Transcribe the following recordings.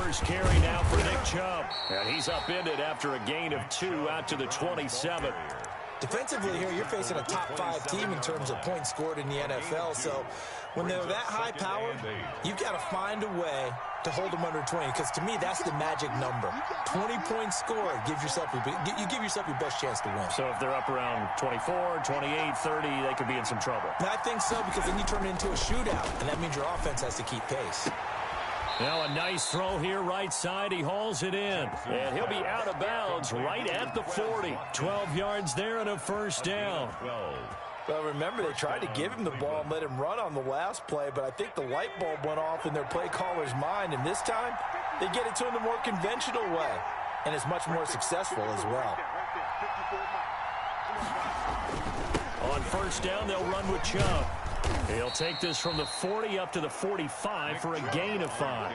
first carry now for Nick Chubb. And he's upended after a gain of 2 out to the 27. Defensively here, you're facing a top-5 team in terms of points scored in the NFL. So when they're that high-powered, you've got to find a way to hold them under 20. Because to me, that's the magic number. 20 points scored, you give yourself your best chance to win. So if they're up around 24, 28, 30, they could be in some trouble. And I think so, because then you turn it into a shootout, and that means your offense has to keep pace. Now a nice throw here right side. He hauls it in. And he'll be out of bounds right at the 40. 12 yards there and a first down. Well, remember, they tried to give him the ball and let him run on the last play, but I think the light bulb went off in their play caller's mind, and this time they get it to him the more conventional way, and it's much more successful as well. On first down, they'll run with Chubb. He'll take this from the 40 up to the 45 for a gain of 5.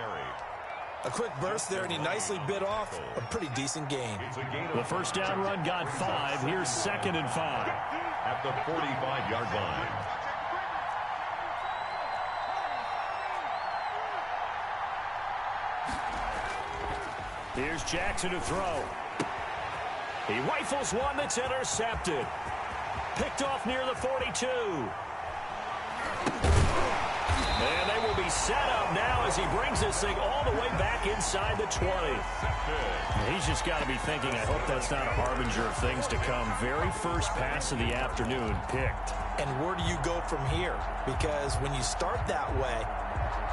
A quick burst there, and he nicely bit off a pretty decent gain. The first down run got 5. Here's 2nd and 5. At the 45-yard line. Here's Jackson to throw. He rifles one that's intercepted. Picked off near the 42. And they will be set up now as he brings this thing all the way back inside the 20. He's just got to be thinking, I hope that's not a harbinger of things to come. Very first pass of the afternoon picked. And where do you go from here? Because when you start that way,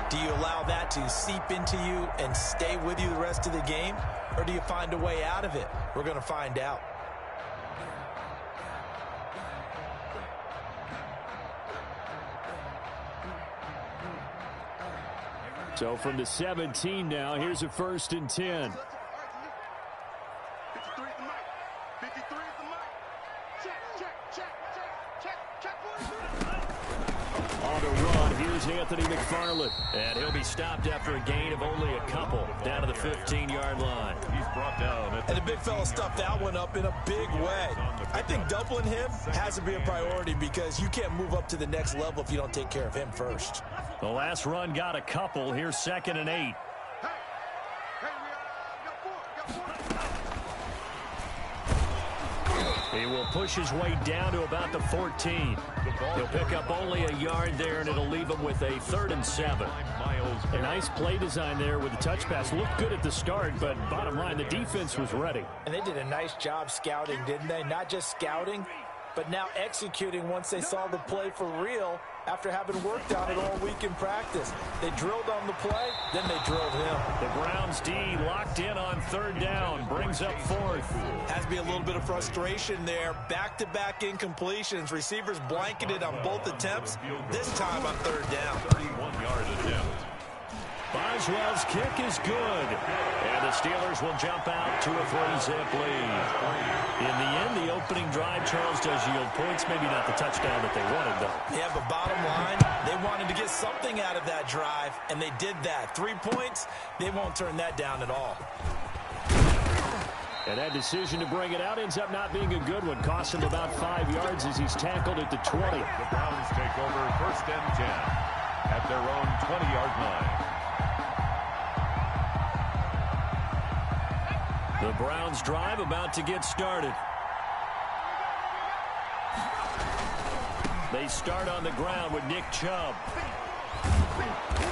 do you allow that to seep into you and stay with you the rest of the game? Or do you find a way out of it? We're going to find out. So from the 17 now, here's a 1st and 10. On the run, here's Anthony McFarland. And he'll be stopped after a gain of only a couple down to the 15-yard line. He's brought down. And the big fella stuffed that one up in a big way. I think doubling him has to be a priority because you can't move up to the next level if you don't take care of him first. The last run got a couple. Here's 2nd and 8. He will push his way down to about the 14. He'll pick up only a yard there, and it'll leave him with a 3rd and 7. A nice play design there with the touch pass. Looked good at the start, but bottom line, the defense was ready. And they did a nice job scouting, didn't they? Not just scouting, but now executing once they saw the play for real after having worked on it all week in practice. They drilled on the play, then they drilled him. The Browns D locked in on 3rd down, brings up 4th. Has to be a little bit of frustration there. Back-to-back incompletions. Receivers blanketed on both attempts, this time on 3rd down. 31-yard attempt. Boswell's kick is good. And the Steelers will jump out to a 3-zip lead. In the end, the opening drive, Charles, does yield points. Maybe not the touchdown that they wanted, though. Yeah, but bottom line, they wanted to get something out of that drive, and they did that. 3 points, they won't turn that down at all. And that decision to bring it out ends up not being a good one. Costs him about 5 yards as he's tackled at the 20. The Browns take over 1st and 10 at their own 20-yard line. The Browns drive about to get started. They start on the ground with Nick Chubb.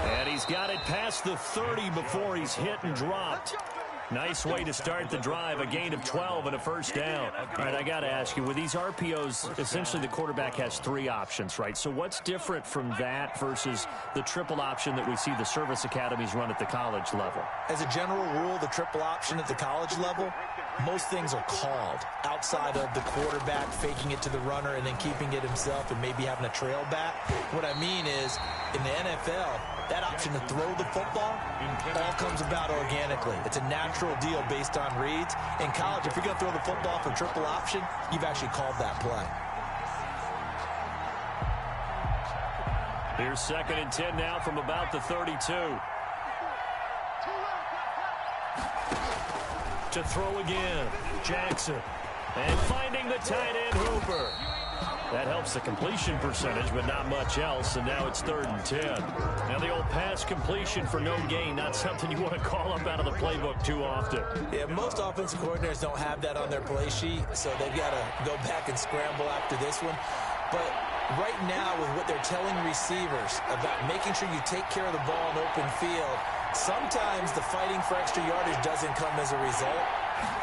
And he's got it past the 30 before he's hit and dropped. Nice way to start the drive, a gain of 12 and a 1st down. All right, I got to ask you, with these RPOs, essentially the quarterback has 3 options, right? So what's different from that versus the triple option that we see the service academies run at the college level? As a general rule, the triple option at the college level, most things are called outside of the quarterback faking it to the runner and then keeping it himself and maybe having a trail back. What I mean is, in the NFL, that option to throw the football all comes about organically. It's a natural deal based on reads. In college, if you're going to throw the football for triple option, you've actually called that play. Here's 2nd and 10 now from about the 32. To throw again, Jackson. And finding the tight end, Hooper. That helps the completion percentage, but not much else, and now it's 3rd and 10. Now the old pass completion for no gain, not something you want to call up out of the playbook too often. Yeah, most offensive coordinators don't have that on their play sheet, so they've got to go back and scramble after this one. But right now, with what they're telling receivers about making sure you take care of the ball in open field, sometimes the fighting for extra yardage doesn't come as a result.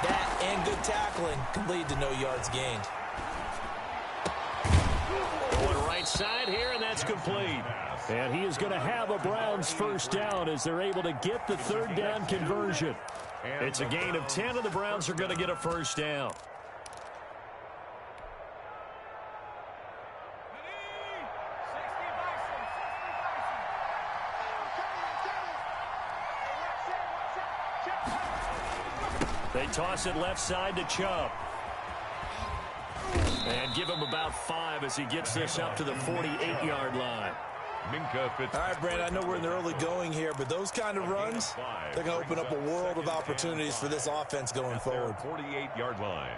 That and good tackling can lead to no yards gained. Going right side here, and that's complete. And he is going to have a Browns first down as they're able to get the 3rd down conversion. It's a gain of 10, and the Browns are going to get a first down. They toss it left side to Chubb. And give him about 5 as he gets this up to the 48-yard line. All right, Brandon, I know we're in the early going here, but those kind of runs, they're going to open up a world of opportunities for this offense going forward. 48-yard line.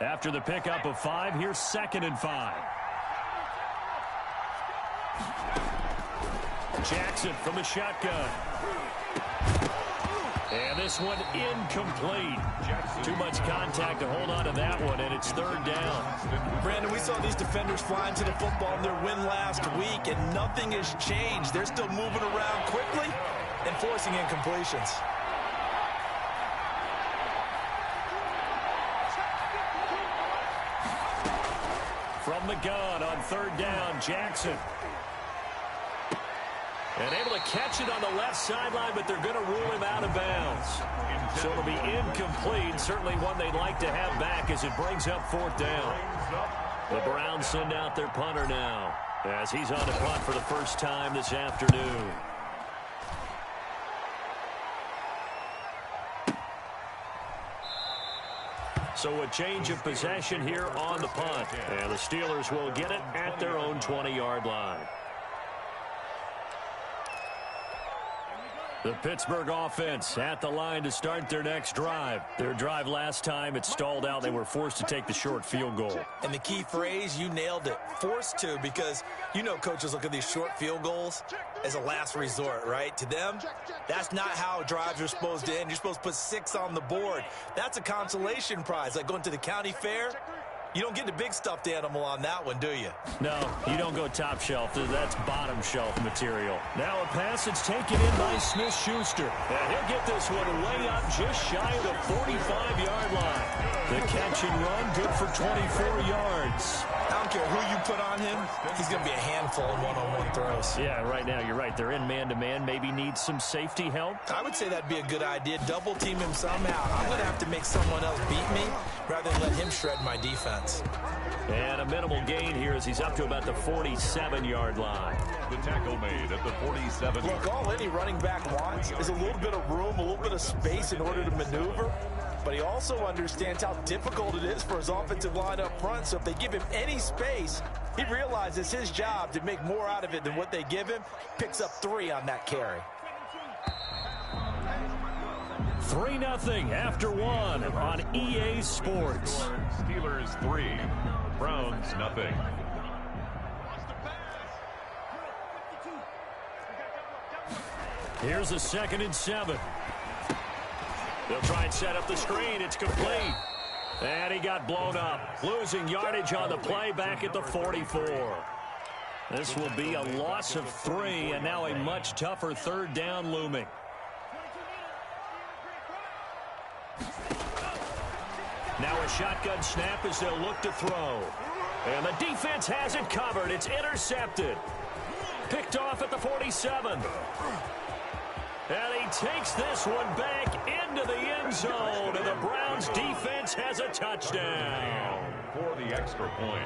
After the pickup of 5, here's 2nd and 5. Jackson from the shotgun. And this one incomplete. Too much contact to hold on to that one, and it's 3rd down. Brandon, we saw these defenders flying to the football in their win last week, and nothing has changed. They're still moving around quickly and forcing incompletions. From the gun on 3rd down, Jackson. And able to catch it on the left sideline, but they're going to rule him out of bounds. So it'll be incomplete. Certainly one they'd like to have back as it brings up 4th down. The Browns send out their punter now as he's on the punt for the first time this afternoon. So a change of possession here on the punt. And the Steelers will get it at their own 20-yard line. The Pittsburgh offense at the line to start their next drive. Their drive last time, it stalled out. They were forced to take the short field goal. And the key phrase, you nailed it, forced to, because you know coaches look at these short field goals as a last resort, right? To them, that's not how drives are supposed to end. You're supposed to put 6 on the board. That's a consolation prize, like going to the county fair. You don't get the big stuffed animal on that one, do you? No, you don't go top shelf. That's bottom shelf material. Now a pass that's taken in by Smith-Schuster. And he'll get this one way up just shy of the 45-yard line. The catch and run, good for 24 yards. I don't care who you put on him. He's going to be a handful in one-on-one throws. Yeah, right now, you're right. They're in man-to-man. Maybe need some safety help. I would say that'd be a good idea. Double team him somehow. I'm going to have to make someone else beat me rather than let him shred my defense. And a minimal gain here as he's up to about the 47-yard line. The tackle made at the 47. Look, all any running back wants is a little bit of room, a little bit of space in order to maneuver. But he also understands how difficult it is for his offensive line up front. So if they give him any space, he realizes his job to make more out of it than what they give him. Picks up 3 on that carry. 3-0 after 1 on EA Sports. Steelers 3, Browns nothing. Here's a 2nd and 7. They'll try and set up the screen. It's complete. And he got blown up. Losing yardage on the play back at the 44. This will be a loss of 3, and now a much tougher 3rd down looming. Now a shotgun snap as they'll look to throw. And the defense has it covered. It's intercepted. Picked off at the 47. And he takes this one back into the end zone. And the Browns defense has a touchdown. For the extra point.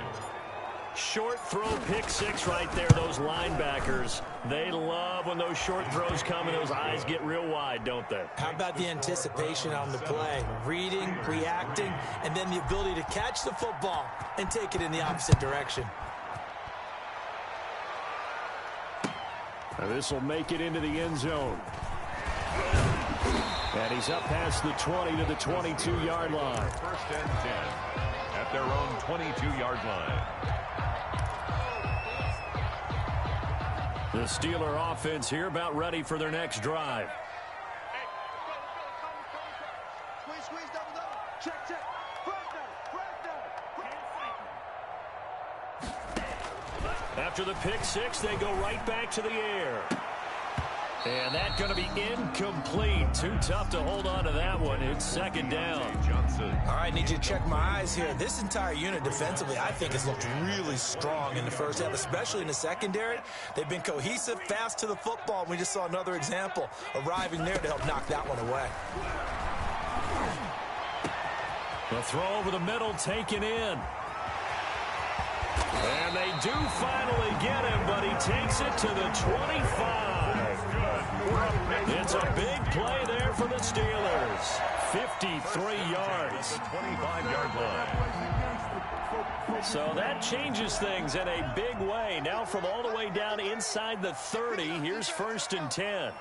Short throw, pick 6 right there. Those linebackers, they love when those short throws come and those eyes get real wide, don't they? How about the anticipation on the play? Reading, reacting, and then the ability to catch the football and take it in the opposite direction. Now this will make it into the end zone. And he's up past the 20 to the 22-yard line. 1st and 10 at their own 22-yard line. The Steeler offense here about ready for their next drive. Squeeze, double. Check. After the pick six, they go right back to the air. And that's going to be incomplete. Too tough to hold on to that one. It's second down. All right, need you to check my eyes here. This entire unit defensively, I think, has looked really strong in the first half, especially in the secondary. They've been cohesive, fast to the football. We just saw another example arriving there to help knock that one away. The throw over the middle taken in. And they do finally get him, but he takes it to the 25. It's a big play there for the Steelers. 53 yards. 25-yard line. So that changes things in a big way. Now from all the way down inside the 30, here's 1st and 10.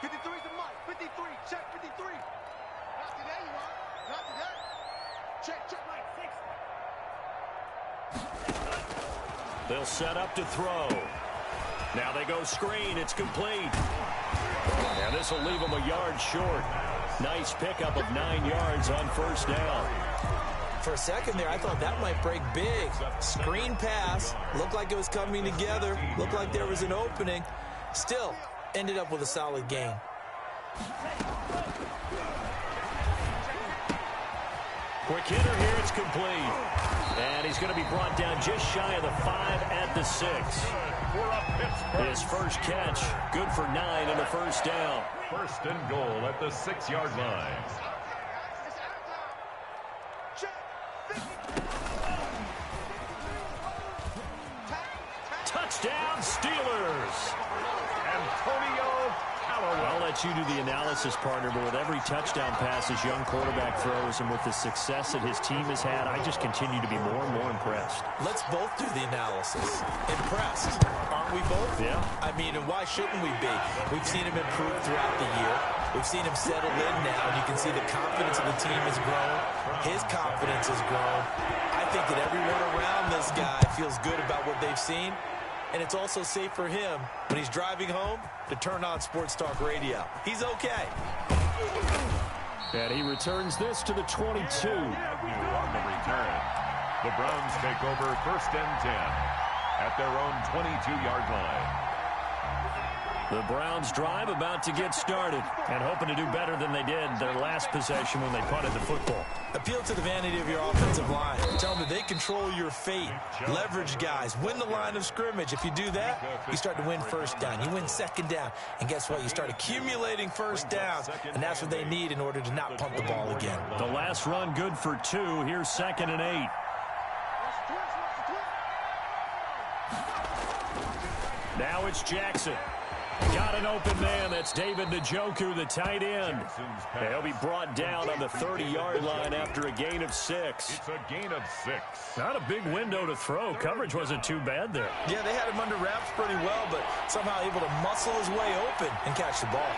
53's the mark. 53. Check 53. Not today, you are. Not today. Check. Right. 6. They'll set up to throw. Now they go screen. It's complete. And this will leave them a yard short. Nice pickup of 9 yards on 1st down. For a second there, I thought that might break big. Screen pass. Looked like it was coming together. Looked like there was an opening. Still, ended up with a solid gain. Quick hitter here. It's complete. And he's going to be brought down just shy of the 5 at the 6. His first catch, good for 9 and a 1st down. 1st and goal at the 6-yard line. Touchdown, Steelers. I'll let you do the analysis, partner, but with every touchdown pass this young quarterback throws and with the success that his team has had, I just continue to be more and more impressed. Let's both do the analysis. Impressed, aren't we both? Yeah. I mean, and why shouldn't we be? We've seen him improve throughout the year. We've seen him settle in now, and you can see the confidence of the team has grown. His confidence has grown. I think that everyone around this guy feels good about what they've seen. And it's also safe for him when he's driving home to turn on Sports Talk Radio. He's okay. And he returns this to the 22. On the return, the Browns take over 1st and 10 at their own 22-yard line. The Browns drive about to get started and hoping to do better than they did their last possession when they punted the football. Appeal to the vanity of your offensive line. Tell them that they control your fate. Leverage guys. Win the line of scrimmage. If you do that, you start to win 1st down. You win 2nd down. And guess what? You start accumulating 1st downs. And that's what they need in order to not punt the ball again. The last run good for 2. Here's 2nd and 8. Now it's Jackson. Got an open man. That's David Njoku, the tight end. He'll be brought down on the 30-yard line after a gain of 6. It's a gain of 6. Not a big window to throw. Coverage wasn't too bad there. Yeah, they had him under wraps pretty well, but somehow able to muscle his way open and catch the ball.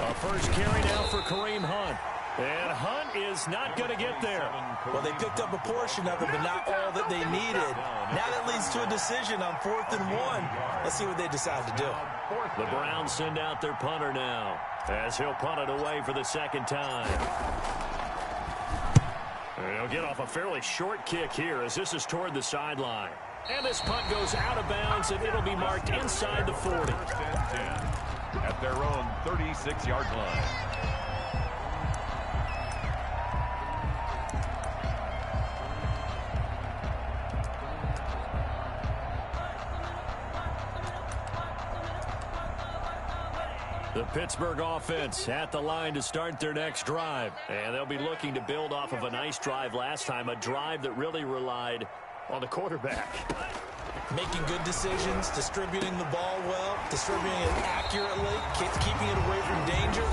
A first carry now for Kareem Hunt. And Hunt is not going to get there. Well, they picked up a portion of it, but not all that they needed. Now that leads to a decision on 4th and 1. Let's see what they decide to do. The Browns send out their punter now, as he'll punt it away for the 2nd time. And he'll get off a fairly short kick here as this is toward the sideline. And this punt goes out of bounds, and it'll be marked inside the 40. 1st and 10 at their own 36-yard line. The Pittsburgh offense at the line to start their next drive. And they'll be looking to build off of a nice drive last time, a drive that really relied on the quarterback. Making good decisions, distributing the ball well, distributing it accurately, keeping it away from danger. A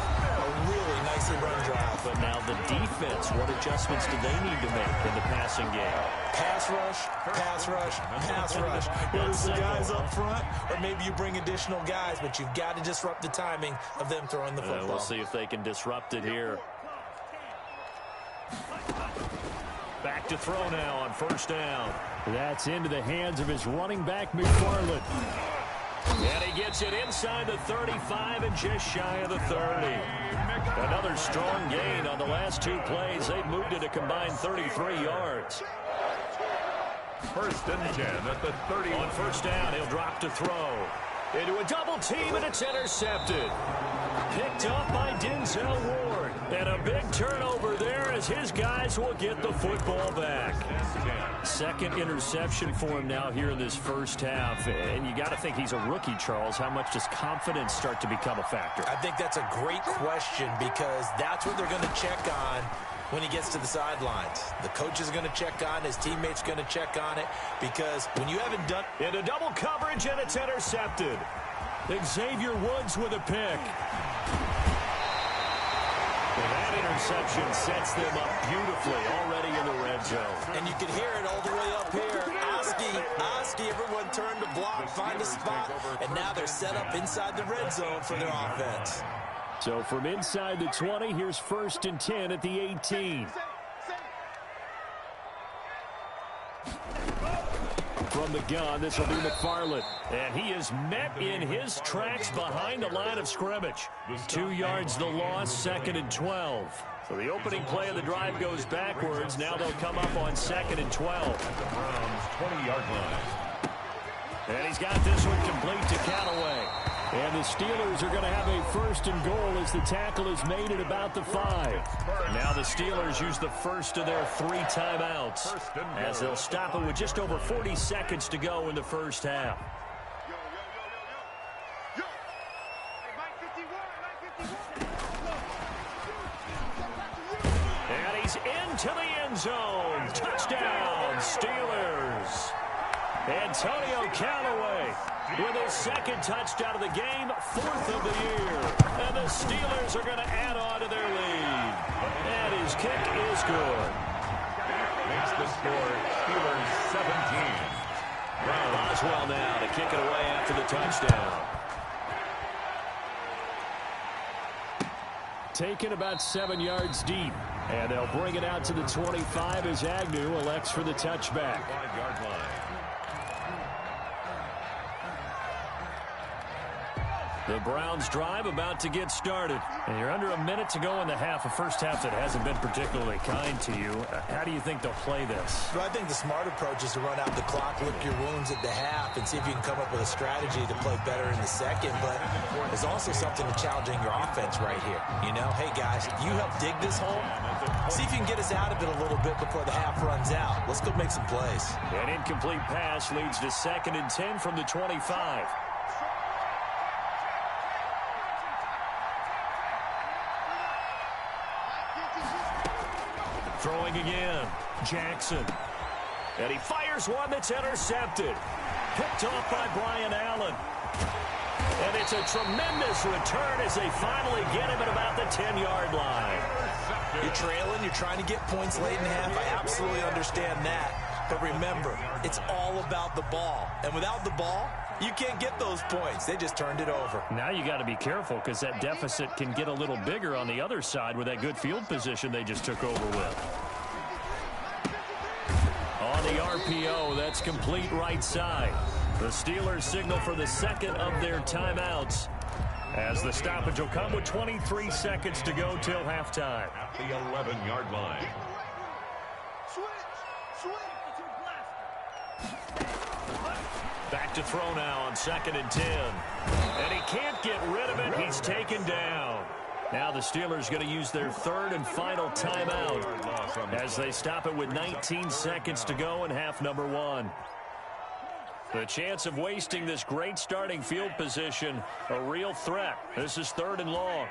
really nicely run drive. But now the defense, what adjustments do they need to make in the passing game? Pass rush, pass rush, pass rush. Whether it's the guys up front or maybe you bring additional guys, but you've got to disrupt the timing of them throwing the football. We'll see if they can disrupt it here. Back to throw now on first down. That's into the hands of his running back, McFarland. And he gets it inside the 35 and just shy of the 30. Another strong gain on the last two plays. They've moved it a combined 33 yards. First and 10 at the 30. On first down, he'll drop to throw. Into a double team, and it's intercepted. Picked up by Denzel Ward. And a big turnover there as his guys will get the football back. Second interception for him now here in this first half. And you got to think he's a rookie, Charles. How much does confidence start to become a factor? I think that's a great question because that's what they're going to check on when he gets to the sidelines. The coach is going to check on, his teammates going to check on it, because when you haven't done... Into double coverage, and it's intercepted. Xavier Woods with a pick. And that interception sets them up beautifully already in the red zone. And you can hear it all the way up here. Oski, everyone turned to block, find a spot, and now they're set up inside the red zone for their offense. So from inside the 20, here's first and 10 at the 18. From the gun, this will be McFarland. And he is met in his tracks behind the line of scrimmage. 2 yards the loss, second and 12. So the opening play of the drive goes backwards. Now they'll come up on second and 12. The Browns' 20-yard line. And he's got this one complete to Callaway. And the Steelers are going to have a first and goal as the tackle is made at about the 5. Now the Steelers use the first of their 3 timeouts as they'll stop it with just over 40 seconds to go in the first half. And he's into the end zone. Touchdown, Steelers. Antonio Callaway with his second touchdown of the game, 4th of the year. And the Steelers are going to add on to their lead. And his kick is good. Makes the score Steelers 17. Boswell now to kick it away after the touchdown. Taken about 7 yards deep. And they'll bring it out to the 25 as Agnew elects for the touchback. 5-yard line. The Browns drive about to get started. And you're under a minute to go in the half, a first half that hasn't been particularly kind to you. How do you think they'll play this? Well, I think the smart approach is to run out the clock, lick your wounds at the half, and see if you can come up with a strategy to play better in the second. But there's also something to challenging your offense right here. You know, hey, guys, you help dig this hole. See if you can get us out of it a little bit before the half runs out. Let's go make some plays. An incomplete pass leads to second and 10 from the 25. Throwing again, Jackson. And he fires one that's intercepted. Picked off by Brian Allen. And it's a tremendous return as they finally get him at about the 10-yard line. You're trailing, you're trying to get points late in the half. I absolutely understand that. But remember, it's all about the ball. And without the ball, you can't get those points. They just turned it over. Now you got to be careful because that deficit can get a little bigger on the other side with that good field position they just took over with. On the RPO, that's complete right side. The Steelers signal for the second of their timeouts as the stoppage will come with 23 seconds to go till halftime. At the 11-yard line. Back to throw now on second and 10. And he can't get rid of it. He's taken down. Now the Steelers going to use their third and final timeout as they stop it with 19 seconds to go in half number 1. The chance of wasting this great starting field position, a real threat. This is third and long.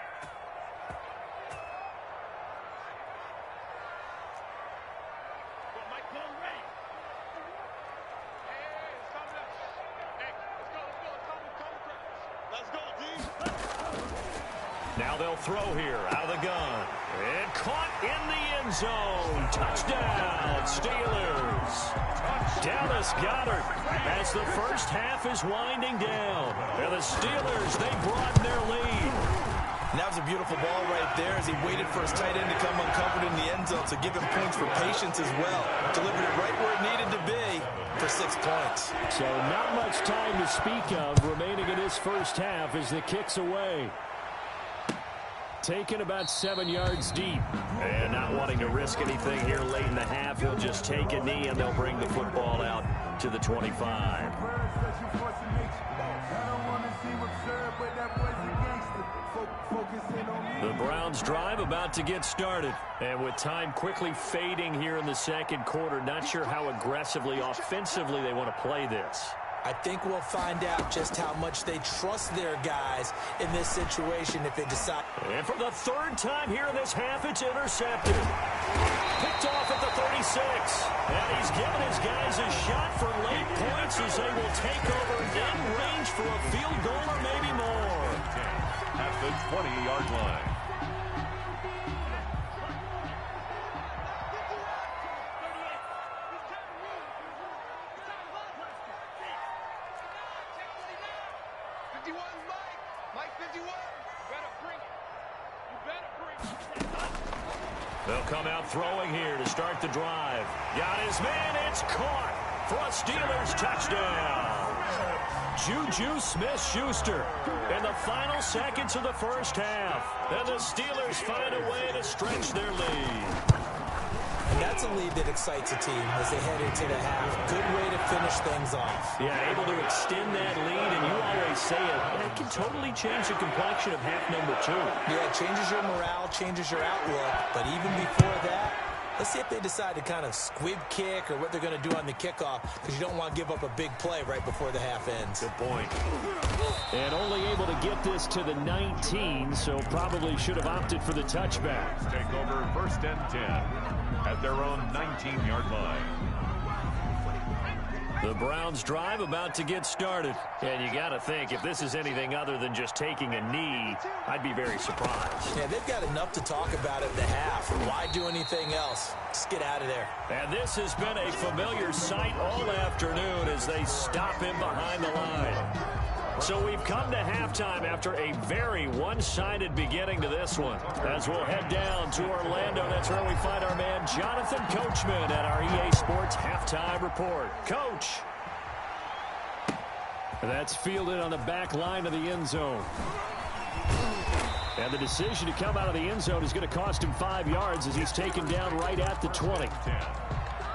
Now they'll throw here out of the gun. And caught in the end zone. Touchdown, Steelers. Dallas Goedert as the first half is winding down. And the Steelers, they broaden their lead. And that was a beautiful ball right there as he waited for his tight end to come uncovered in the end zone, so give him points for patience as well. Delivered it right where it needed to be for 6 points. So not much time to speak of remaining in this first half as the kick's away. Taken about 7 yards deep. And not wanting to risk anything here late in the half, he'll just take a knee and they'll bring the football out to the 25. The Browns drive about to get started. And with time quickly fading here in the second quarter, not sure how aggressively, offensively they want to play this. I think we'll find out just how much they trust their guys in this situation if they decide. And for the third time here in this half, it's intercepted. Picked off at the 36. And he's given his guys a shot for late points as they will take over in range for a field goal or maybe more. At the 20-yard line. They'll come out throwing here to start the drive. Got his man, it's caught for a Steelers touchdown. Juju Smith-Schuster in the final seconds of the first half. And the Steelers find a way to stretch their lead. And that's a lead that excites a team as they head into the half. Good way to finish things off. Yeah, able to extend that lead, and you always say it can totally change the complexion of half number 2. Yeah, it changes your morale, changes your outlook. But even before that, let's see if they decide to kind of squib kick or what they're going to do on the kickoff, because you don't want to give up a big play right before the half ends. Good point. And only able to get this to the 19, so probably should have opted for the touchback. Take over first and 10 at their own 19-yard line. The Browns drive about to get started. And you got to think, if this is anything other than just taking a knee, I'd be very surprised. Yeah, they've got enough to talk about at the half. Why do anything else? Just get out of there. And this has been a familiar sight all afternoon as they stop him behind the line. So we've come to halftime after a very one-sided beginning to this one. As we'll head down to Orlando, that's where we find our man Jonathan Coachman at our EA Sports Halftime Report. Coach. That's fielded on the back line of the end zone. And the decision to come out of the end zone is going to cost him 5 yards as he's taken down right at the 20. 10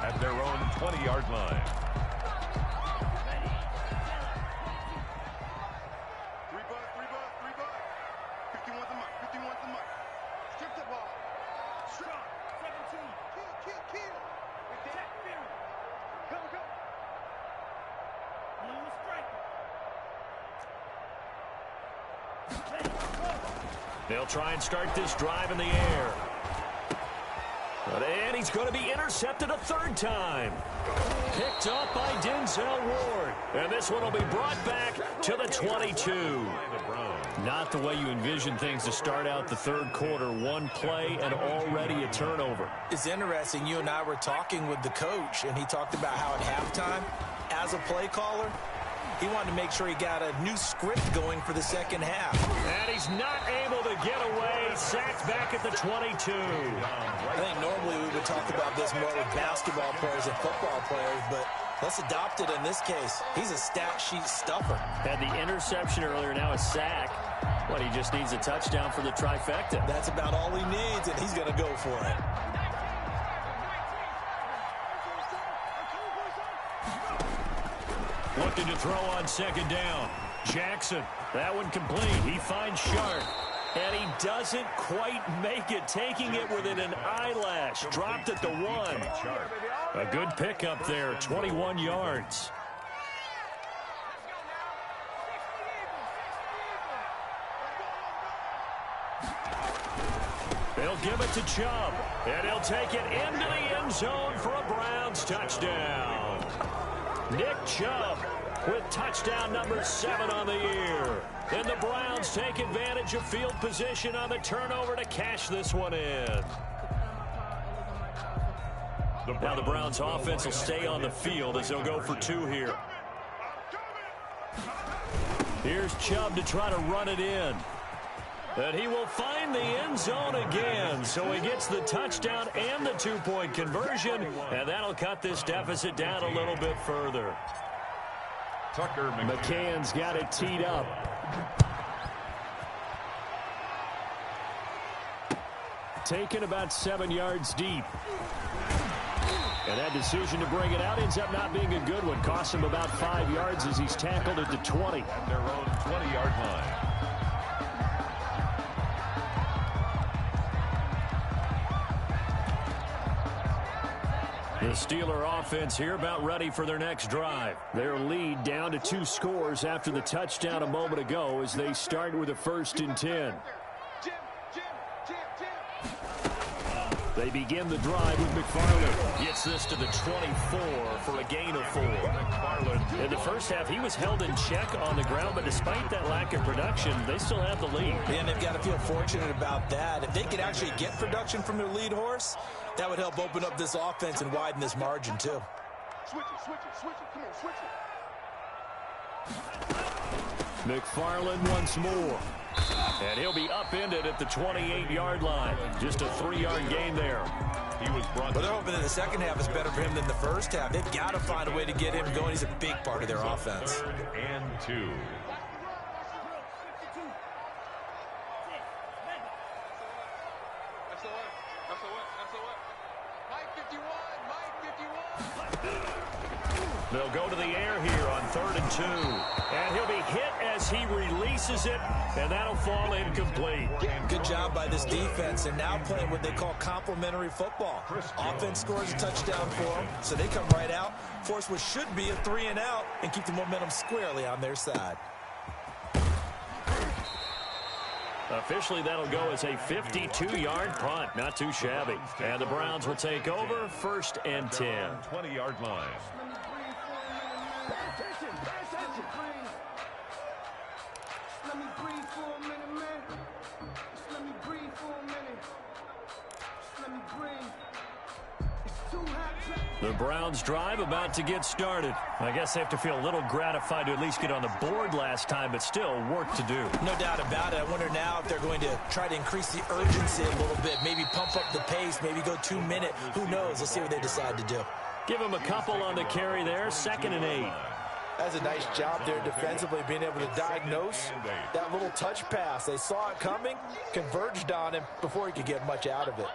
at their own 20-yard line. They'll try and start this drive in the air. And he's going to be intercepted a third time. Picked up by Denzel Ward. And this one will be brought back to the 22. Not the way you envision things to start out the third quarter. One play and already a turnover. It's interesting. You and I were talking with the coach, and he talked about how at halftime, as a play caller, he wanted to make sure he got a new script going for the second half. And he's not able to get away. Sacked back at the 22. I think normally we would talk about this more with basketball players and football players, but let's adopt it in this case. He's a stat sheet stuffer. Had the interception earlier, now a sack. What, he just needs a touchdown for the trifecta. That's about all he needs, and he's going to go for it. Looking to throw on second down. Jackson, that one complete. He finds Sharp, and he doesn't quite make it, taking it within an eyelash. Dropped at the 1. A good pickup there, 21 yards. They'll give it to Chubb, and he'll take it into the end zone for a Browns touchdown. Nick Chubb with touchdown number 7 on the year. And the Browns take advantage of field position on the turnover to cash this one in. Now the Browns offense will stay on the field as they'll go for 2 here. Here's Chubb to try to run it in. And he will find the end zone again. So he gets the touchdown and the two-point conversion. And that'll cut this deficit down a little bit further. Tucker McCann's got it teed up. Taken about 7 yards deep. And that decision to bring it out ends up not being a good one. Costs him about 5 yards as he's tackled at the 20. at their own 20-yard line. The Steeler offense here about ready for their next drive. Their lead down to 2 scores after the touchdown a moment ago as they start with a 1st and 10. They begin the drive with McFarland. Gets this to the 24 for a gain of 4. In the first half, he was held in check on the ground, but despite that lack of production, they still have the lead. And they've got to feel fortunate about that. If they could actually get production from their lead horse, that would help open up this offense and widen this margin, too. Switch it. Come on, switch it. McFarland once more. And he'll be upended at the 28-yard line. Just a 3-yard gain there. He was brought But they're hoping that the second half is better for him than the first half. They've got to find a way to get him going. He's a big part of their offense. 3rd and 2. They'll go to the air here on 3rd and 2. And he'll be hit as he releases it, and that'll fall incomplete. Good job by this defense, and now playing what they call complementary football. Offense scores a touchdown for them, so they come right out, force what should be a 3 and out, and keep the momentum squarely on their side. Officially, that'll go as a 52-yard punt. Not too shabby. And the Browns will take over 1st and 10. 20-yard line. Let me breathe for a minute, man. Just let me breathe for a minute. Just let me breathe. It's too hot. The Browns drive about to get started. I guess they have to feel a little gratified to at least get on the board last time, but still work to do. No doubt about it. I wonder now if they're going to try to increase the urgency a little bit, maybe pump up the pace, maybe go 2-minute. Who knows? Let's see what they decide to do. Give them a couple on the carry there. 2nd and 8. That's a nice job there defensively, being able to diagnose that little touch pass. They saw it coming, converged on him before he could get much out of it.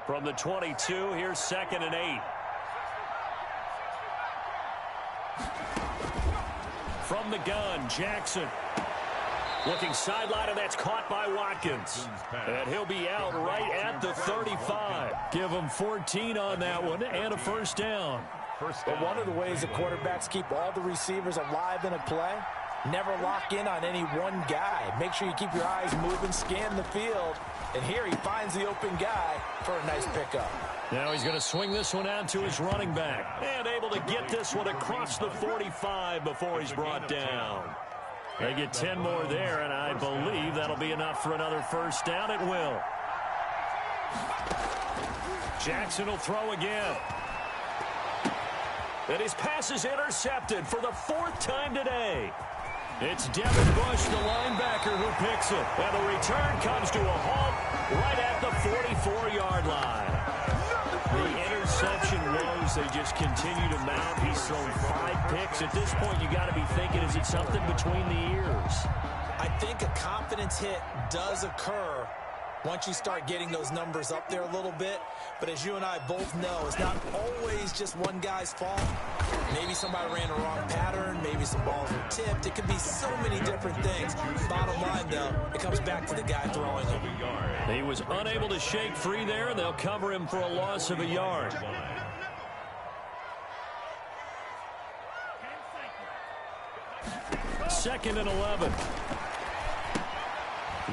From the 22, here's 2nd and 8. From the gun, Jackson. Looking sideline, and that's caught by Watkins. And he'll be out right at the 35. Give him 14 on that one and a 1st down. But one of the ways the quarterbacks keep all the receivers alive in a play, never lock in on any one guy. Make sure you keep your eyes moving, scan the field. And here he finds the open guy for a nice pickup. Now he's going to swing this one out to his running back. And able to get this one across the 45 before he's brought down. They get 10 more there, and I believe that'll be enough for another 1st down. It will. Jackson will throw again. And his pass is intercepted for the 4th time today. It's Devin Bush, the linebacker, who picks it. And the return comes to a halt right at the 44-yard line. The interception woes, they just continue to mount. He's thrown 5 picks. At this point, you got to be thinking, is it something between the ears? I think a confidence hit does occur once you start getting those numbers up there a little bit. But as you and I both know, it's not always just one guy's fault. Maybe somebody ran the wrong pattern. Maybe some balls were tipped. It could be so many different things. Bottom line, though, it comes back to the guy throwing them. He was unable to shake free there, and they'll cover him for a loss of a yard. Second and 11.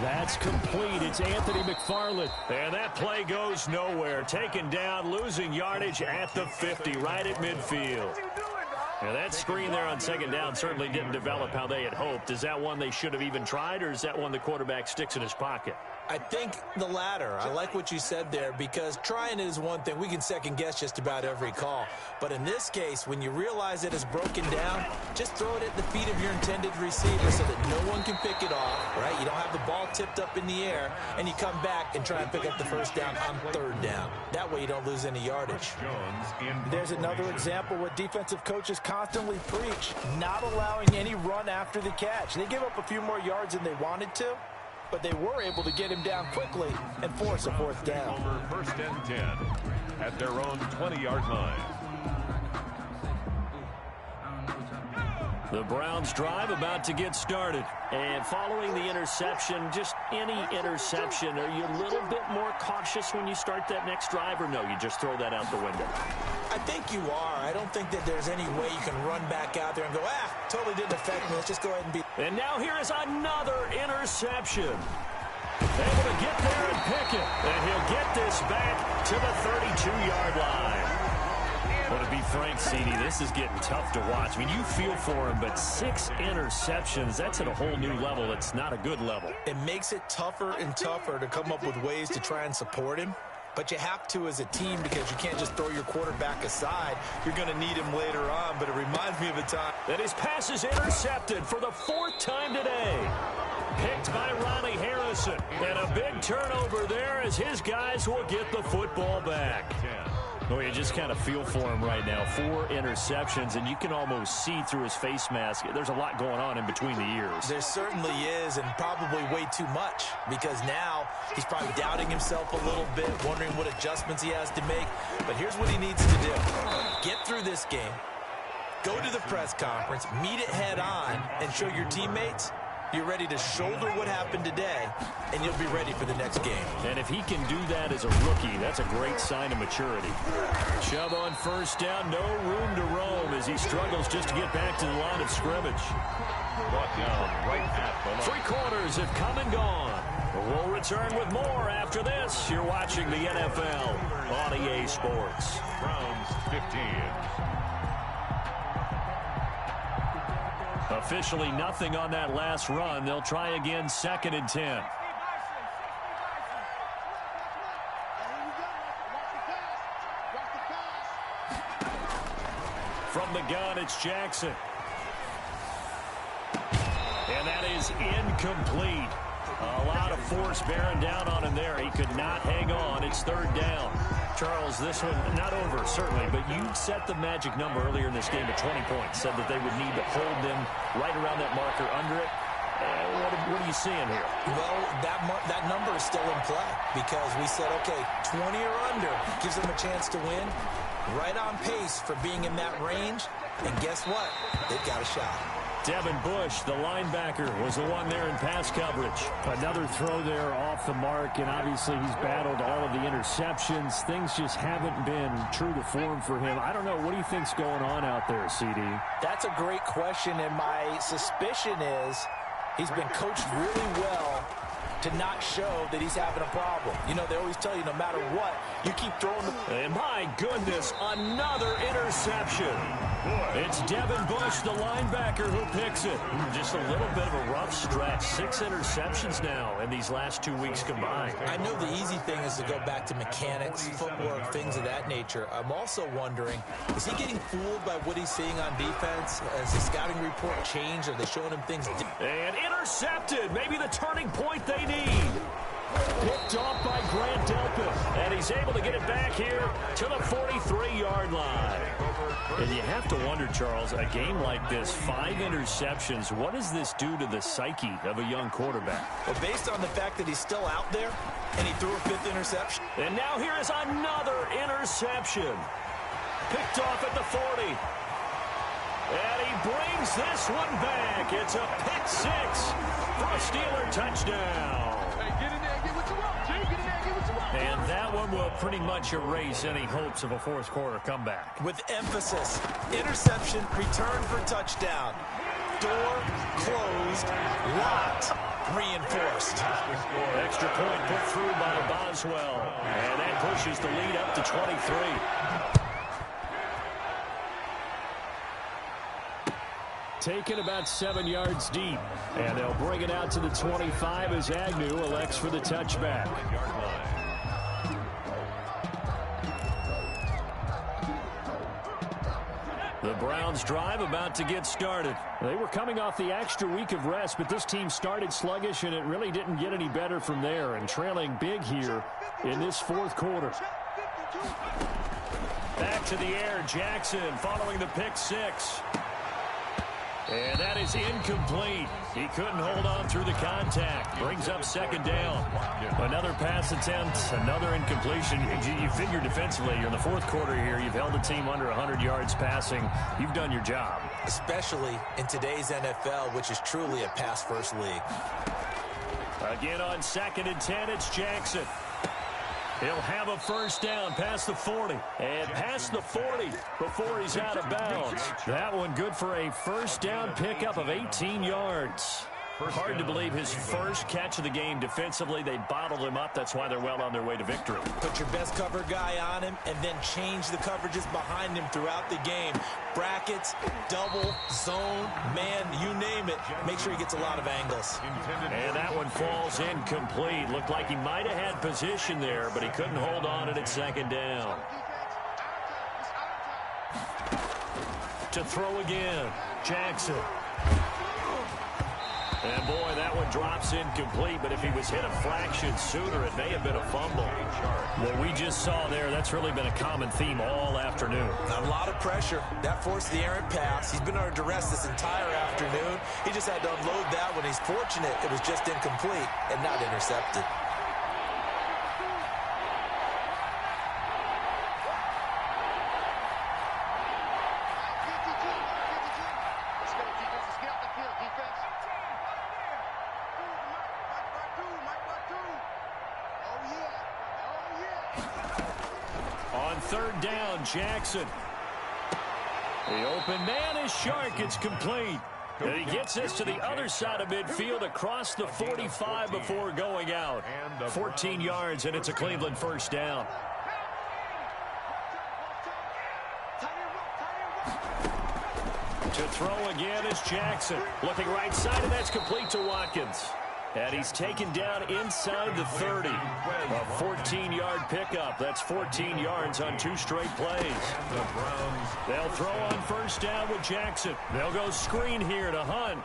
That's complete. It's Anthony McFarland. And that play goes nowhere. Taken down, losing yardage at the 50, right at midfield. Now that screen there on 2nd down certainly didn't develop how they had hoped. Is that one they should have even tried, or is that one the quarterback sticks in his pocket? I think the latter. I like what you said there, because trying it is one thing. We can second guess just about every call. But in this case, when you realize it is broken down, just throw it at the feet of your intended receiver so that no one can pick it off, right? You don't have the ball tipped up in the air, and you come back and try and pick up the first down on third down. That way you don't lose any yardage. There's another example where defensive coaches constantly preach, not allowing any run after the catch. They give up a few more yards than they wanted to, but they were able to get him down quickly and force a fourth down. Over 1st and 10 at their own 20-yard line. The Browns drive about to get started. And following the interception, just any interception, are you a little bit more cautious when you start that next drive, or no, you just throw that out the window? I think you are. I don't think that there's any way you can run back out there and go, totally didn't affect me. Let's just go ahead and beat. And now here is another interception. Able to get there and pick it. And he'll get this back to the 32-yard line. Well, to be frank, CD, this is getting tough to watch. I mean, you feel for him, but 6 interceptions, that's at a whole new level. It's not a good level. It makes it tougher and tougher to come up with ways to try and support him. But you have to as a team, because you can't just throw your quarterback aside. You're going to need him later on, but it reminds me of a time. And his pass is intercepted for the 4th time today. Picked by Ronnie Harrison. And a big turnover there as his guys will get the football back. Well, you just kind of feel for him right now. 4 interceptions, and you can almost see through his face mask. There's a lot going on in between the ears. There certainly is, and probably way too much, because now he's probably doubting himself a little bit, wondering what adjustments he has to make. But here's what he needs to do. Get through this game, go to the press conference, meet it head on, and show your teammates you're ready to shoulder what happened today, and you'll be ready for the next game. And if he can do that as a rookie, that's a great sign of maturity. Chubb on 1st down, no room to roam as he struggles just to get back to the line of scrimmage. Brought down right at the line. 3 quarters have come and gone. We'll return with more after this. You're watching the NFL on EA Sports. Browns 15. Officially nothing on that last run. They'll try again 2nd and 10. From the gun, it's Jackson. And that is incomplete. A lot of force bearing down on him there. He could not hang on. It's 3rd down. Charles, this one not over, certainly, but you set the magic number earlier in this game at 20 points. Said that they would need to hold them right around that marker under it. What are you seeing here? Well, that number is still in play, because we said, okay, 20 or under gives them a chance to win. Right on pace for being in that range. And guess what? They've got a shot. Devin Bush, the linebacker, was the one there in pass coverage. Another throw there off the mark, and obviously he's battled all of the interceptions. Things just haven't been true to form for him. I don't know. What do you think's going on out there, CD? That's a great question, and my suspicion is he's been coached really well to not show that he's having a problem. You know, they always tell you no matter what, you keep throwing the... And my goodness, another interception. It's Devin Bush, the linebacker, who picks it. Just a little bit of a rough stretch. 6 interceptions now in these last 2 weeks combined. I know the easy thing is to go back to mechanics, footwork, things of that nature. I'm also wondering, is he getting fooled by what he's seeing on defense? Has the scouting report changed? Are they showing him things? And intercepted. Maybe the turning point they need. Picked off by Grant Delpit. And he's able to get it back here to the 43-yard line. And you have to wonder, Charles, a game like this, 5 interceptions, what does this do to the psyche of a young quarterback? Well, based on the fact that he's still out there and he threw a 5th interception. And now here is another interception. Picked off at the 40. And he brings this one back. It's a pick 6 for a Steeler touchdown. And that one will pretty much erase any hopes of a 4th quarter comeback. With emphasis, interception, return for touchdown. Door closed, locked, reinforced. Extra point put through by Boswell. And that pushes the lead up to 23. Taken about 7 yards deep. And they'll bring it out to the 25 as Agnew elects for the touchback. The Browns drive about to get started. They were coming off the extra week of rest, but this team started sluggish, and it really didn't get any better from there, and trailing big here in this fourth quarter. Back to the air, Jackson following the pick six. And that is incomplete. He couldn't hold on through the contact. Brings up second down. Another pass attempt, another incompletion. You figure defensively, you're in the fourth quarter here. You've held the team under 100 yards passing. You've done your job. Especially in today's NFL, which is truly a pass-first league. Again on 2nd and 10, it's Jackson. He'll have a first down past the 40. And past the 40 before he's out of bounds. That one good for a first down pickup of 18 yards. Hard to believe his first catch of the game defensively. They bottled him up. That's why they're well on their way to victory. Put your best cover guy on him and then change the coverages behind him throughout the game. Brackets, double, zone, man, you name it. Make sure he gets a lot of angles. And that one falls incomplete. Looked like he might have had position there, but he couldn't hold on at second down. To throw again, Jackson. And, boy, that one drops incomplete, but if he was hit a fraction sooner, it may have been a fumble. What we just saw there, that's really been a common theme all afternoon. A lot of pressure. That forced the errant pass. He's been under duress this entire afternoon. He just had to unload that one. He's fortunate it was just incomplete and not intercepted. Third down, Jackson. The open man is Shark. It's complete. And he gets this to the other side of midfield across the 45 before going out. 14 yards, and it's a Cleveland first down. To throw again is Jackson. Looking right side, and that's complete to Watkins. And he's taken down inside the 30. A 14-yard pickup. That's 14 yards on 2 straight plays. They'll throw on first down with Jackson. They'll go screen here to Hunt.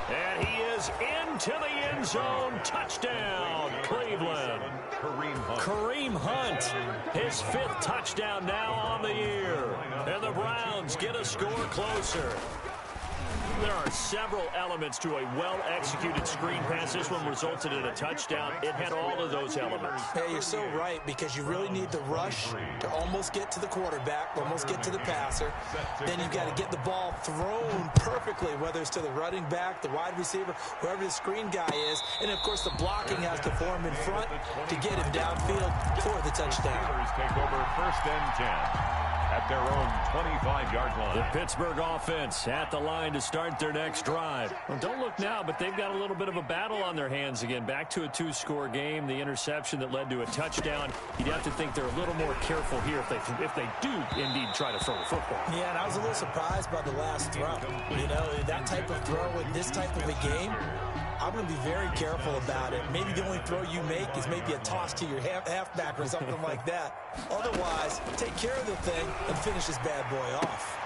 And he is into the end zone. Touchdown, Cleveland. Kareem Hunt, his 5th touchdown now on the year. And the Browns get a score closer. There are several elements to a well-executed screen pass. This one resulted in a touchdown. It had all of those elements. Hey, you're so right, because you really need the rush to almost get to the quarterback, almost get to the passer. Then you've got to get the ball thrown perfectly, whether it's to the running back, the wide receiver, whoever the screen guy is. And, of course, the blocking has to form in front to get him downfield for the touchdown. Take over first and 10. At their own 25-yard line. The Pittsburgh offense at the line to start their next drive. Well, don't look now, but they've got a little bit of a battle on their hands again. Back to a 2-score game. The interception that led to a touchdown. You'd have to think they're a little more careful here if they do indeed try to throw the football. Yeah, and I was a little surprised by the last throw. You know, that type of throw in this type of a game, I'm going to be very careful about it. Maybe the only throw you make is maybe a toss to your halfback or something like that. Otherwise, take care of the thing and finish this bad boy off.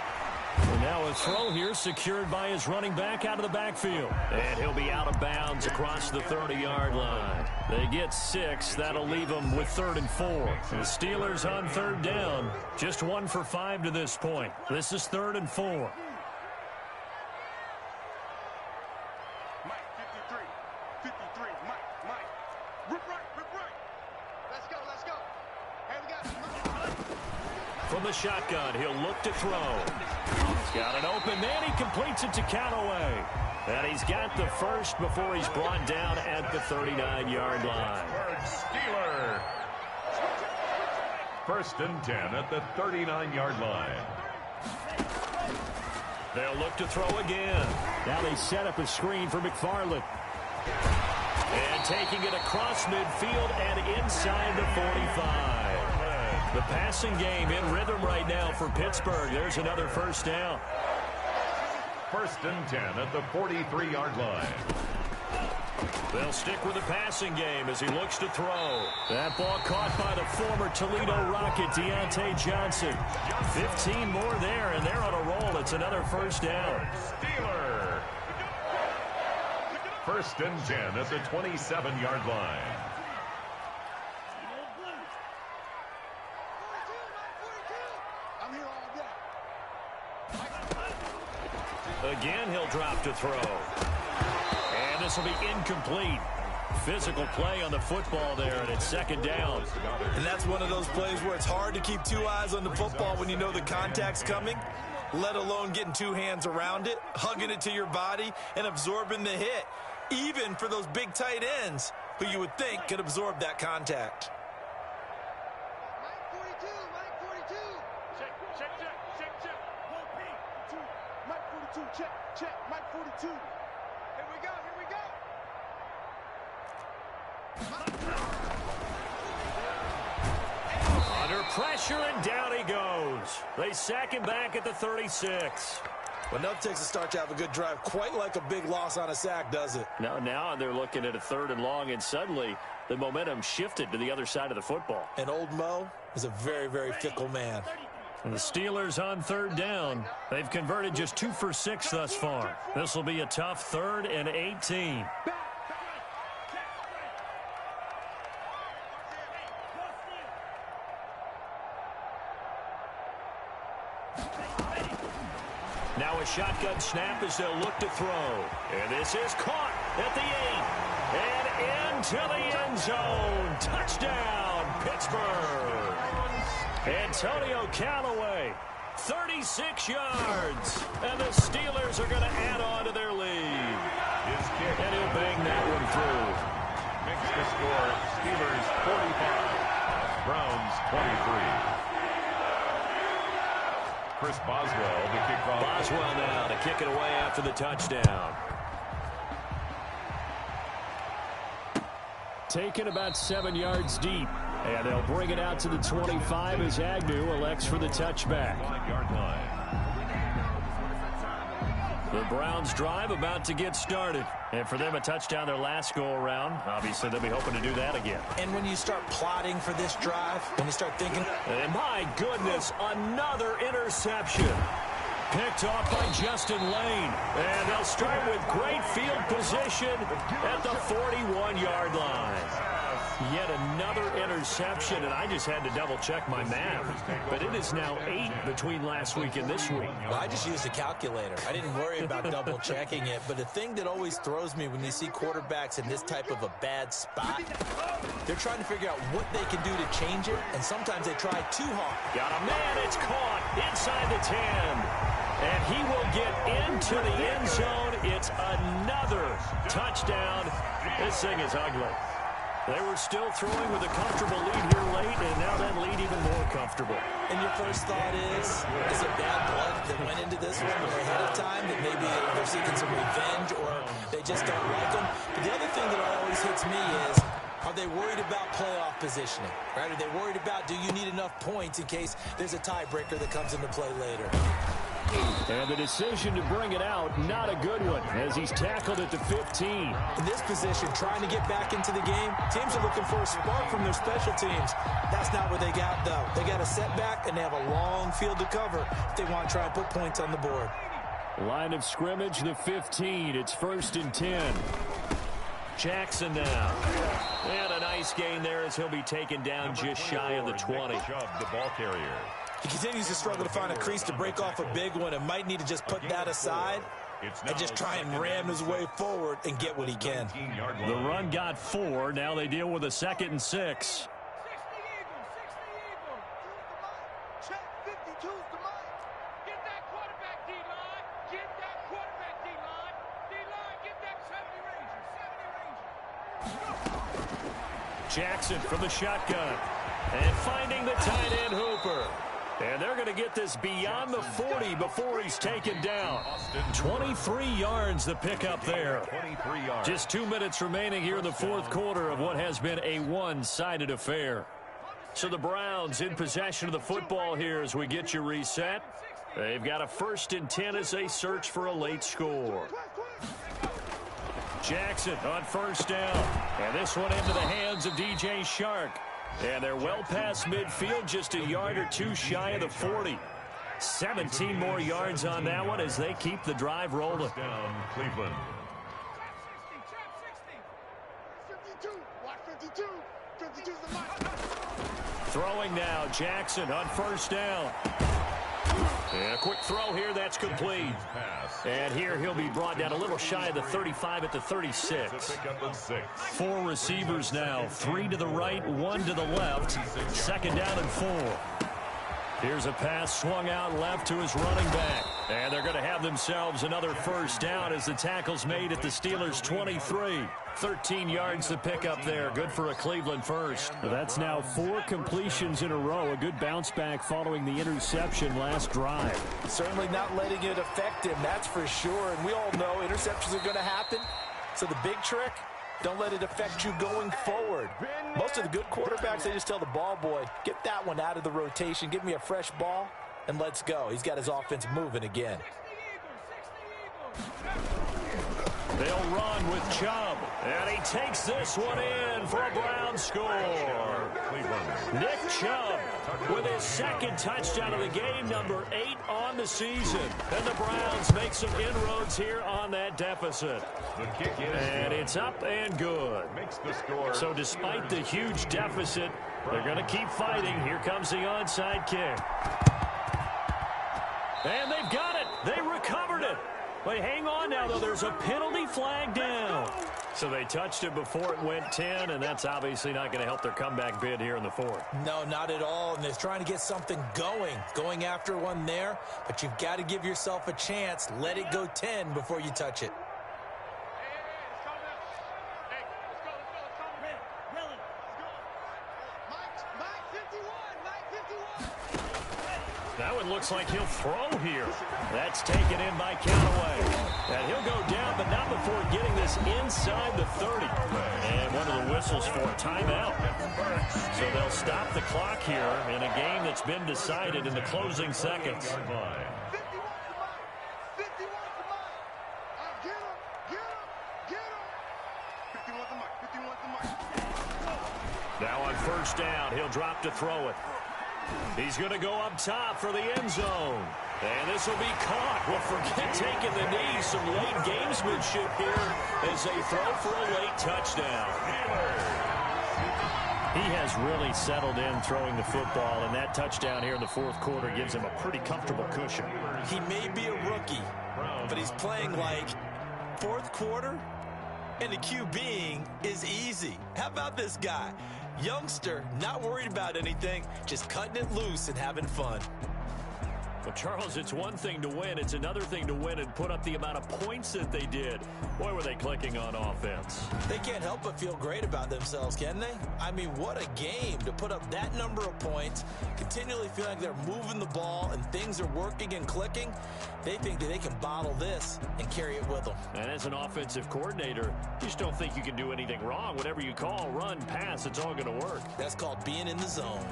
And now a throw here secured by his running back out of the backfield. And he'll be out of bounds across the 30-yard line. They get 6. That'll leave them with 3rd and 4. The Steelers on 3rd down. Just 1 for 5 to this point. This is 3rd and 4. From the shotgun, he'll look to throw. He's got an open man. He completes it to Callaway. And he's got the first before he's brought down at the 39-yard line. Steelers. First and 10 at the 39-yard line. They'll look to throw again. Now they set up a screen for McFarland. And taking it across midfield and inside the 45. The passing game in rhythm right now for Pittsburgh. There's another first down. First and 10 at the 43-yard line. They'll stick with the passing game as he looks to throw. That ball caught by the former Toledo Rocket, Deontay Johnson. 15 more there, and they're on a roll. It's another first down. Steeler. First and 10 at the 27-yard line. Again, he'll drop to throw. And this will be incomplete. Physical play on the football there, and it's second down. And that's one of those plays where it's hard to keep two eyes on the football when you know the contact's coming, let alone getting two hands around it, hugging it to your body, and absorbing the hit, even for those big tight ends who you would think could absorb that contact. Check, Mike 42. Here we go. Under pressure, and down he goes. They sack him back at the 36. Well, enough takes a start to have a good drive, quite like a big loss on a sack, does it? Now they're looking at a third and long, and suddenly the momentum shifted to the other side of the football. And old Mo is a very, very fickle man. And the Steelers on third down. They've converted just 2 for 6 thus far. This will be a tough 3rd and 18. Now a shotgun snap as they'll look to throw. And this is caught at the 8. And into the end zone. Touchdown, Pittsburgh. Antonio Callaway, 36 yards. And the Steelers are going to add on to their lead. His kick. And he'll bang that one through. Makes the score Steelers 45, Browns 23. Chris Boswell to kick off. Boswell now to kick it away after the touchdown. Taken about 7 yards deep. And they'll bring it out to the 25 as Agnew elects for the touchback. 5-yard line. The Browns drive about to get started. And for them, a touchdown their last go-around. Obviously, they'll be hoping to do that again. And when you start plotting for this drive, when you start thinking... And my goodness, another interception. Picked off by Justin Lane. And they'll start with great field position at the 41-yard line. Yet another interception, and I just had to double-check my math. But it is now 8 between last week and this week. Well, I just used a calculator. I didn't worry about double-checking it. But the thing that always throws me when you see quarterbacks in this type of a bad spot, they're trying to figure out what they can do to change it, and sometimes they try too hard. Got a man, it's caught inside the 10. And he will get into the end zone. It's another touchdown. This thing is ugly. They were still throwing with a comfortable lead here late, and now that lead even more comfortable. And your first thought is it bad blood that went into this one ahead of time, that maybe they're seeking some revenge or they just don't like them? But the other thing that always hits me is, are they worried about playoff positioning? Right? Are they worried about, do you need enough points in case there's a tiebreaker that comes into play later? And the decision to bring it out, not a good one, as he's tackled at the 15. In this position, trying to get back into the game, teams are looking for a spark from their special teams. That's not what they got, though. They got a setback, and they have a long field to cover if they want to try and put points on the board. Line of scrimmage, the 15. It's 1st and 10. Jackson now. And a nice gain there as he'll be taken down just shy of the 20. The ball carrier. He continues to struggle to find a crease to break off a big one and might need to just put that aside and just try and ram his way forward and get what he can. The run got 4. Now they deal with a 2nd and 6. Jackson from the shotgun. And finding the tight end Hooper. And they're going to get this beyond the 40 before he's taken down. 23 yards the pickup there. 23 yards. Just 2 minutes remaining here in the fourth quarter of what has been a one-sided affair. So the Browns in possession of the football here as we get you reset. They've got a 1st and 10 as they search for a late score. Jackson on 1st down. And this one into the hands of DJ Shark. And they're well past midfield, just a yard or two shy of the 40. 17 more yards on that one as they keep the drive rolling. Down, Cleveland. Throwing now, Jackson on 1st down. And a quick throw here, that's complete. And here he'll be brought down a little shy of the 35 at the 36. 4 receivers now, 3 to the right, 1 to the left. 2nd down and 4. Here's a pass swung out left to his running back. And they're going to have themselves another 1st down as the tackle's made at the Steelers' 23. 13 yards to pick up there. Good for a Cleveland first. That's now 4 completions in a row. A good bounce back following the interception last drive. Certainly not letting it affect him, that's for sure. And we all know interceptions are going to happen. So the big trick, don't let it affect you going forward. Most of the good quarterbacks, they just tell the ball boy, get that one out of the rotation, give me a fresh ball, and let's go. He's got his offense moving again. They'll run with Chubb. And he takes this one in for a Browns score. Nick Chubb with his 2nd touchdown of the game, number 8 on the season. And the Browns make some inroads here on that deficit. And it's up and good. So despite the huge deficit, they're going to keep fighting. Here comes the onside kick. And they've got it. They recovered it. But hang on now, though. There's a penalty flag down. So they touched it before it went 10, and that's obviously not going to help their comeback bid here in the 4th. No, not at all, and they're trying to get something going after one there, but you've got to give yourself a chance. Let it go 10 before you touch it. Now it looks like he'll throw here. That's taken in by Callaway. And he'll go down, but not before getting this inside the 30. And one of the whistles for a timeout. So they'll stop the clock here in a game that's been decided in the closing seconds. Now on 1st down, he'll drop to throw it. He's going to go up top for the end zone. And this will be caught. Well, forget taking the knee. Some late gamesmanship here as they throw for a late touchdown. He has really settled in throwing the football, and that touchdown here in the 4th quarter gives him a pretty comfortable cushion. He may be a rookie, but he's playing like 4th quarter, and the QBing is easy. How about this guy? Youngster, not worried about anything, just cutting it loose and having fun. Well, Charles, it's one thing to win. It's another thing to win and put up the amount of points that they did. Boy, were they clicking on offense. They can't help but feel great about themselves, can they? I mean, what a game to put up that number of points, continually feel like they're moving the ball and things are working and clicking. They think that they can bottle this and carry it with them. And as an offensive coordinator, you just don't think you can do anything wrong. Whatever you call, run, pass, it's all going to work. That's called being in the zone.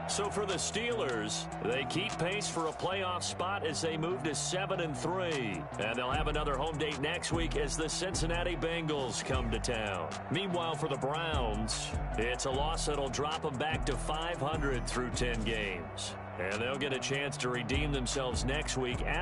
So for the Steelers, they keep pace for a playoff spot as they move to 7-3. And they'll have another home date next week as the Cincinnati Bengals come to town. Meanwhile, for the Browns, it's a loss that'll drop them back to 500 through 10 games. And they'll get a chance to redeem themselves next week.